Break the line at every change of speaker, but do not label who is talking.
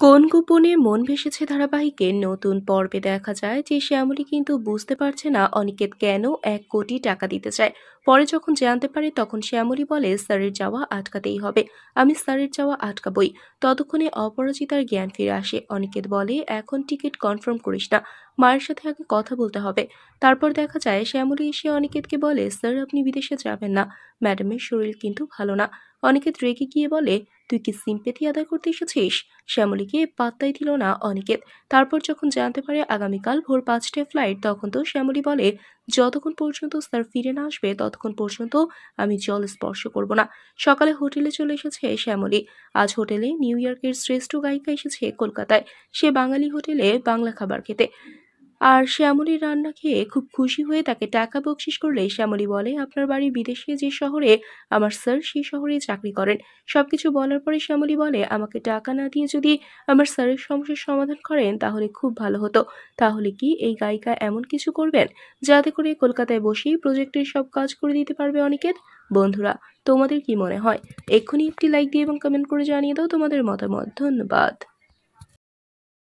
কোন গোপনে মন ভেসেছে ধারাবাহিকের নতুন পর্বে দেখা যায় যে শ্যামলী কিন্তু বুঝতে পারছে না অনিকেত কেন 1 কোটি টাকা দিতে চায়। পরে যখন জানতে পারে তখন শ্যামলী বলে স্যারের যাওয়া আটকাতেই হবে, আমি স্যারের যাওয়া আটকাবই। ততক্ষণে অপরাজিতার জ্ঞান ফিরে আসে। অনিকেত বলে এখন টিকিট কনফার্ম করিস না, মায়ের সাথে আগে কথা বলতে হবে। তারপর দেখা যায় শ্যামলী এসে অনিকেতকে বলে স্যার আপনি বিদেশে যাবেন না, ম্যাডামের শরীর কিন্তু ভালো না। অনিকেত রেগে গিয়ে বলে তুই কি সিম্পেথি আদায় করতে এসেছিস? শ্যামলীকে পাত্তাই দিল না অনিকেত। তারপর যখন জানতে পারে আগামীকাল ভোর 5টায় ফ্লাইট, তখন তো শ্যামলী বলে যতক্ষণ পর্যন্ত স্যার ফিরে না আসবে ততক্ষণ পর্যন্ত আমি জল স্পর্শ করব না। সকালে হোটেলে চলে এসেছে শ্যামলী। আজ হোটেলে নিউ ইয়র্কের শ্রেষ্ঠ গায়িকা এসেছে কলকাতায়। সে বাঙালি হোটেলে বাংলা খাবার খেতে। আর শ্যামলীর রান্না খেয়ে খুব খুশি হয়ে তাকে টাকা বকশিশ করলে শ্যামলী বলে আপনার বাড়ি বিদেশে যে শহরে আমার স্যার সেই শহরে চাকরি করেন। সবকিছু বলার পরে শ্যামলী বলে আমাকে টাকা না দিয়ে যদি আমার স্যারের সমস্যার সমাধান করেন তাহলে খুব ভালো হতো। তাহলে কি এই গায়িকা এমন কিছু করবেন যাতে করে কলকাতায় বসেই প্রজেক্টের সব কাজ করে দিতে পারবে অনিকেত? বন্ধুরা, তোমাদের কি মনে হয়? এক্ষুনি একটি লাইক দিয়ে এবং কমেন্ট করে জানিয়ে দাও তোমাদের মতামত। ধন্যবাদ।